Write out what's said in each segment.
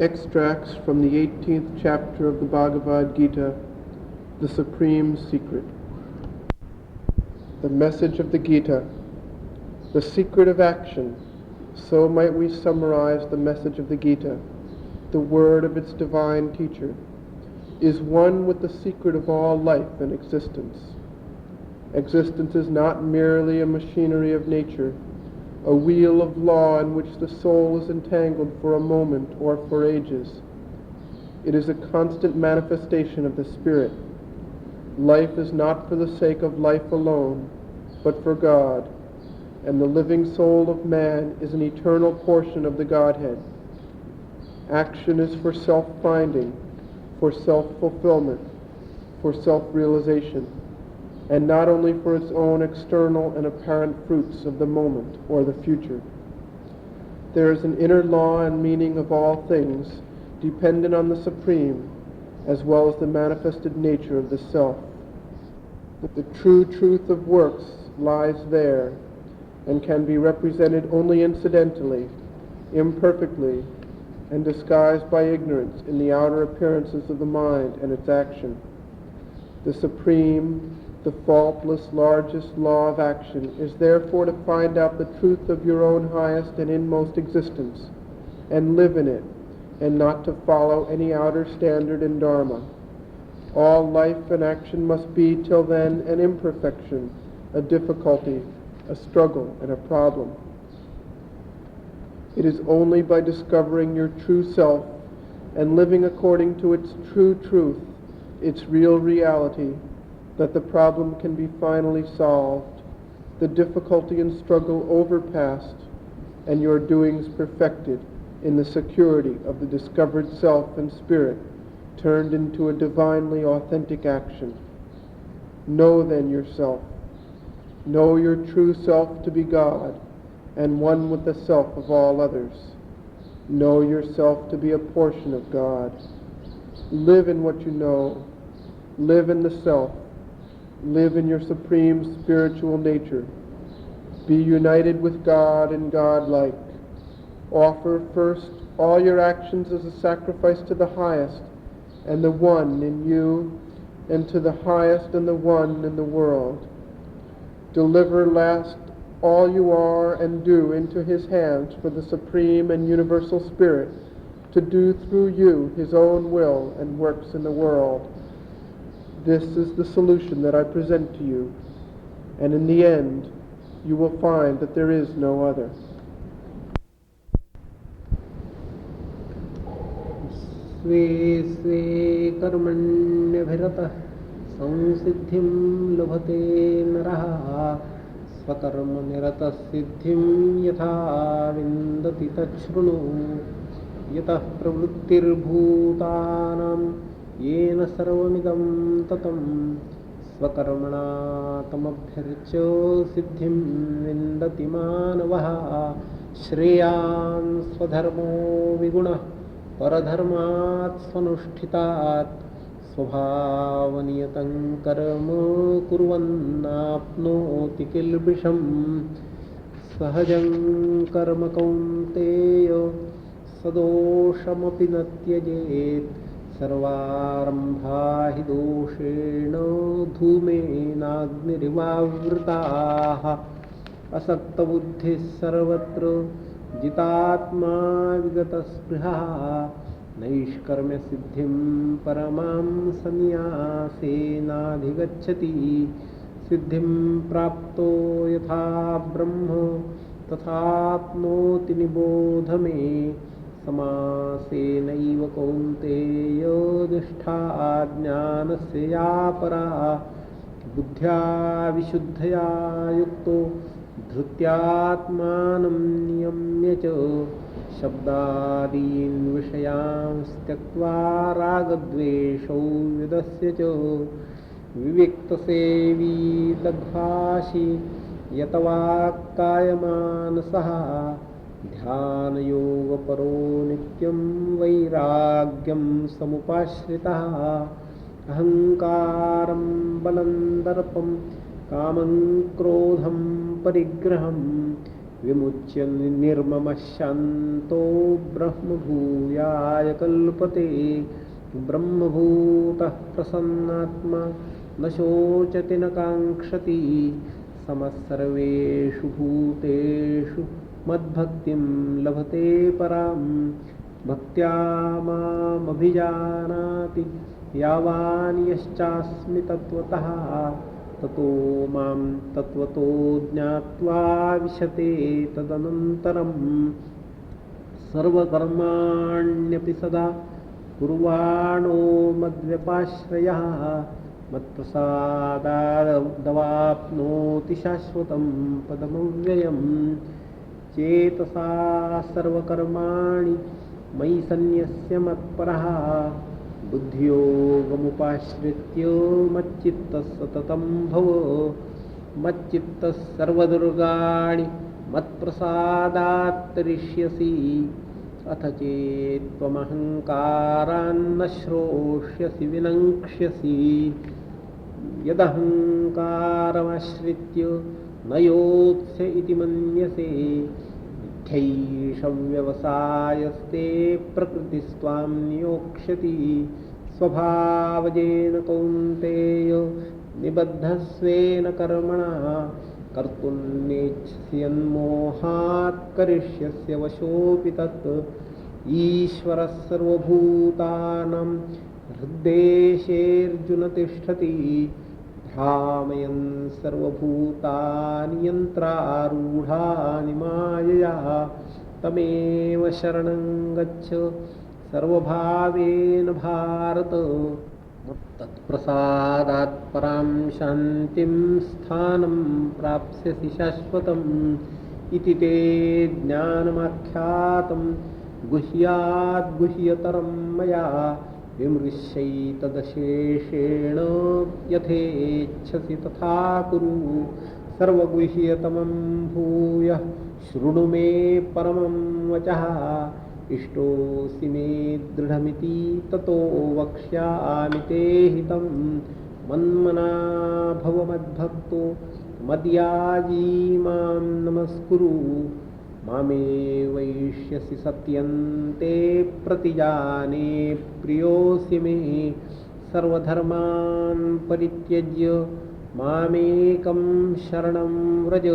Extracts from the 18th chapter of the Bhagavad Gita, the Supreme Secret. The message of the Gita, the secret of action, so might we summarize the message of the Gita, the word of its divine teacher, is one with the secret of all life and existence. Existence is not merely a machinery of nature, a wheel of law in which the soul is entangled for a moment or for ages. It is a constant manifestation of the Spirit. Life is not for the sake of life alone, but for God, and the living soul of man is an eternal portion of the Godhead. Action is for self-finding, for self-fulfillment, for self-realization, and not only for its own external and apparent fruits of the moment or the future. There is an inner law and meaning of all things dependent on the Supreme, as well as the manifested nature of the Self. The true truth of works lies there, and can be represented only incidentally, imperfectly, and disguised by ignorance in the outer appearances of the mind and its action. The supreme, the faultless, largest law of action is therefore to find out the truth of your own highest and inmost existence, and live in it, and not to follow any outer standard and dharma. All life and action must be till then an imperfection, a difficulty, a struggle, and a problem. It is only by discovering your true self and living according to its true truth, its real reality, that the problem can be finally solved, the difficulty and struggle overpassed, and your doings perfected in the security of the discovered self and spirit turned into a divinely authentic action. Know then yourself. Know your true self to be God, and one with the self of all others. Know yourself to be a portion of God. Live in what you know. Live in the self. Live in your supreme spiritual nature. Be united with God and God-like. Offer first all your actions as a sacrifice to the highest and the one in you, and to the highest and the one in the world. Deliver last all you are and do into his hands for the supreme and universal Spirit to do through you his own will and works in the world. This is the solution that I present to you, and in the end you will find that there is no other. स्वे स्वे कर्मण्यभिरतः संसिद्धिं लभते नरः स्वकर्मनिरतः सिद्धिं यथा विन्दति तच्छृणु यतः प्रवृत्तिर्भूतानां येन सर्वमिदं ततं स्वकर्मणा तमभ्यर्च्य सिद्धिं विन्दति मानवः श्रेयान् स्वधर्मो विगुणः परधर्मात् स्वनुष्ठितात् स्वभावनियतं कर्म कुर्वन्नाप्नोति किल्बिषम् सहजं कर्म कौन्तेय सदोषमपि न त्यजेत् सर्वारम्भा हि दोषेण धूमेनाग्निरिवावृताः असक्तबुद्धिः सर्वत्र जितात्मा विगतस्पृहः नैष्कर्म्यसिद्धिं परमां सन्न्यासेनाधिगच्छति सिद्धिं प्राप्तो यथा ब्रह्म तथाप्नोति निबोध मे समासेनैव कौन्तेय निष्ठा ज्ञानस्य या परा बुद्ध्या विशुद्धया युक्तो धृत्यात्मानं नियम्य च शब्दादीन् विषयांस् त्यक्त्वा रागद्वेषौ विदस्य च विविक्तसेवी लघ्वाशी यतवाक्कायमानसः ध्यानयोगपरो नित्यं वैराग्यं समुपाश्रितः अहङ्कारं बलं दर्पं कामं क्रोधं परिग्रहं विमुच्य निर्ममः शान्तो ब्रह्मभूयाय कल्पते ब्रह्मभूतः प्रसन्नात्मा न शोचति न काङ्क्षति समः सर्वेषु भूतेषु मद्भक्तिं लभते परां भक्त्या मामभिजानाति यावान् यश्चास्मि तत्त्वतः ततो मां तत्त्वतो ज्ञात्वा विशते तदनन्तरं सर्वकर्माण्यपि सदा कुर्वाणो मद्व्यपाश्रयः मत्प्रसादादवाप्नोति शाश्वतं पदमव्ययम् चेतसा सर्वकर्माणि मयि सन्न्यस्य मत्परः बुद्धियोगमुपाश्रित्य मच्चित्तः सततं भव मच्चित्तः सर्वदुर्गाणि मत्प्रसादात् तरिष्यसि अथ चेत्त्वमहङ्कारान्न श्रोष्यसि विनङ्क्ष्यसि यदहङ्कारमाश्रित्य न योत्स्य इति मन्यसे मिथ्यैष व्यवसायस्ते प्रकृतिस्त्वां नियोक्ष्यति स्वभावजेन कौन्तेय निबद्धस्वेन कर्मणा कर्तुं नेच्छसि यन्मोहात् करिष्यस्य वशोऽपि तत् ईश्वरः सर्वभूतानां हृद्देशेऽर्जुन तिष्ठति भ्रामयन् सर्वभूतानि यन्त्रारूढानि मायया तमेव शरणं गच्छ सर्वभावेन भारत तत्प्रसादात् परां शान्तिं स्थानं प्राप्स्यसि शाश्वतम् इति ते ज्ञानमाख्यातं गुह्याद् गुह्यतरं मया विमृश्यैतदशेषेण यथेच्छसि तथा कुरु सर्वगुह्यतमं भूयः शृणु मे परमं वचः इष्टोऽसि मे दृढमिति ततो वक्ष्यामि ते हितं मन्मना भव मद्भक्तो मद्याजी मां नमस्कुरु मामे वैष्यसि सत्यन्ते प्रतिजाने प्रियोऽसि मे सर्वधर्मान् परित्यज्य मामेकं शरणं व्रज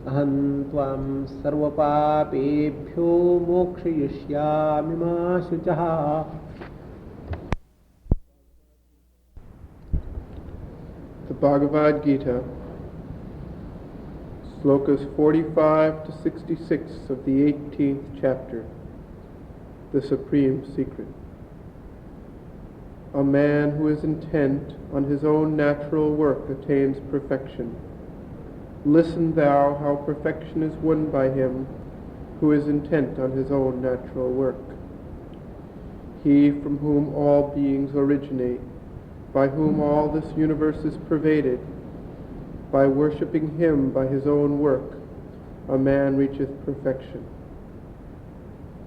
अहं त्वां सर्वपापेभ्यो मोक्षयिष्यामि मा शुचः. The Bhagavad Gita, slokas 45 to 66 of the 18th chapter, the Supreme Secret. A man who is intent on his own natural work attains perfection. Listen thou how perfection is won by him who is intent on his own natural work. He from whom all beings originate, by whom all this universe is pervaded, by worshipping him by his own work, a man reacheth perfection.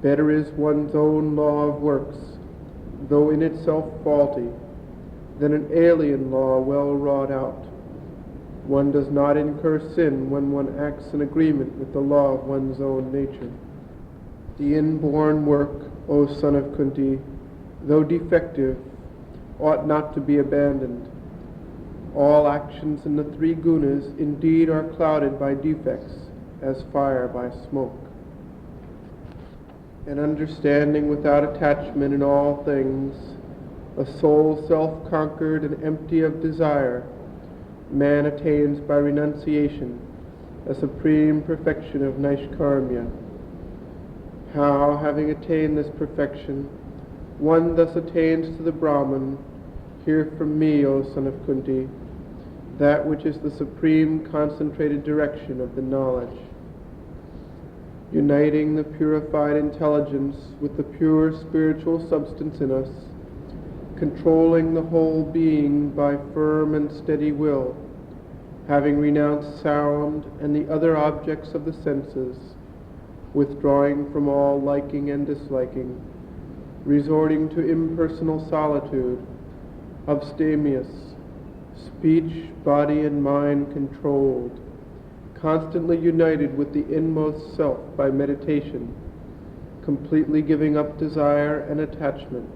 Better is one's own law of works, though in itself faulty, than an alien law well wrought out. One does not incur sin when one acts in agreement with the law of one's own nature. The inborn work, O son of Kunti, though defective, ought not to be abandoned. All actions in the three gunas indeed are clouded by defects, as fire by smoke. An understanding without attachment in all things, a soul self-conquered and empty of desire, man attains by renunciation a supreme perfection of Naishkarmya. How, having attained this perfection, one thus attains to the Brahman, hear from me, O son of Kunti, that which is the supreme concentrated direction of the knowledge. Uniting the purified intelligence with the pure spiritual substance in us, controlling the whole being by firm and steady will, having renounced sound and the other objects of the senses, withdrawing from all liking and disliking, resorting to impersonal solitude, abstemious, speech, body, and mind controlled, constantly united with the inmost self by meditation, completely giving up desire and attachment,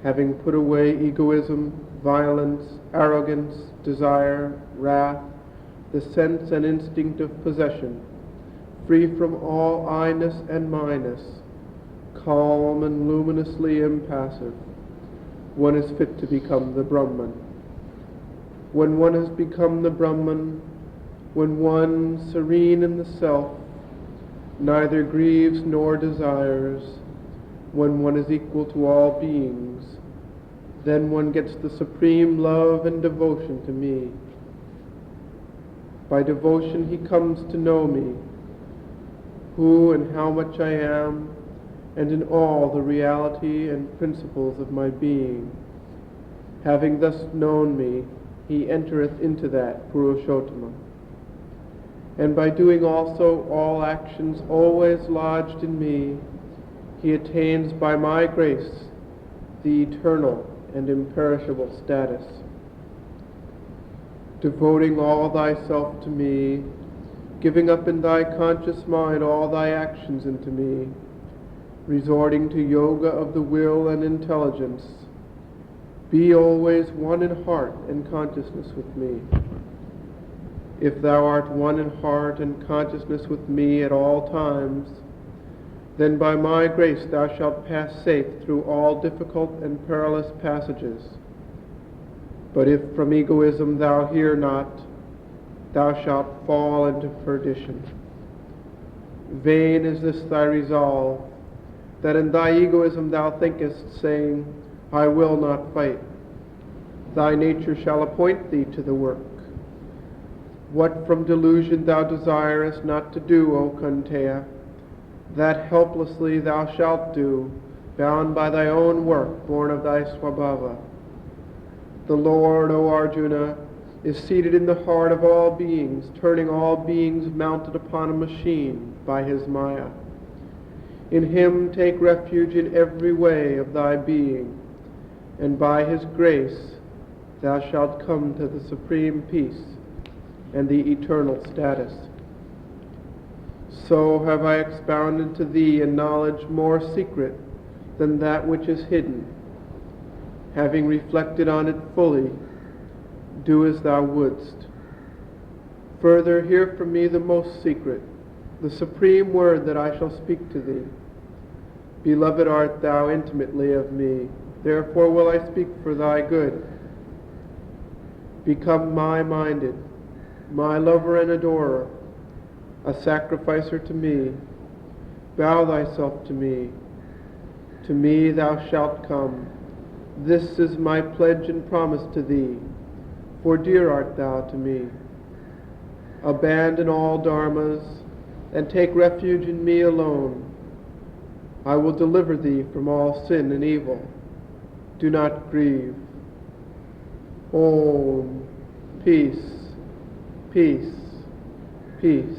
having put away egoism, violence, arrogance, desire, wrath, the sense and instinct of possession, free from all I-ness and my-ness, calm and luminously impassive, one is fit to become the Brahman. When one has become the Brahman, when one, serene in the self, neither grieves nor desires, when one is equal to all beings, then one gets the supreme love and devotion to me. By devotion he comes to know me, who and how much I am, and in all the reality and principles of my being. Having thus known me, he entereth into that Purushottama. And by doing also all actions always lodged in me, he attains by my grace the eternal and imperishable status. Devoting all thyself to me, giving up in thy conscious mind all thy actions into me, resorting to yoga of the will and intelligence, be always one in heart and consciousness with me. If thou art one in heart and consciousness with me at all times, then by my grace thou shalt pass safe through all difficult and perilous passages. But if from egoism thou hear not, thou shalt fall into perdition. Vain is this thy resolve, that in thy egoism thou thinkest, saying, I will not fight. Thy nature shall appoint thee to the work. What from delusion thou desirest not to do, O Kunteya, that helplessly thou shalt do, bound by thy own work, born of thy Swabhava. The Lord, O Arjuna, is seated in the heart of all beings, turning all beings mounted upon a machine by his Maya. In him take refuge in every way of thy being, and by his grace thou shalt come to the supreme peace and the eternal status. So have I expounded to thee a knowledge more secret than that which is hidden. Having reflected on it fully, do as thou wouldst. Further, hear from me the most secret, the supreme word that I shall speak to thee. Beloved art thou intimately of me, therefore will I speak for thy good. Become my-minded, my lover and adorer, a sacrificer to me. Bow thyself to me. To me thou shalt come. This is my pledge and promise to thee, for dear art thou to me. Abandon all dharmas, and take refuge in me alone. I will deliver thee from all sin and evil. Do not grieve. Om. Peace, peace, peace.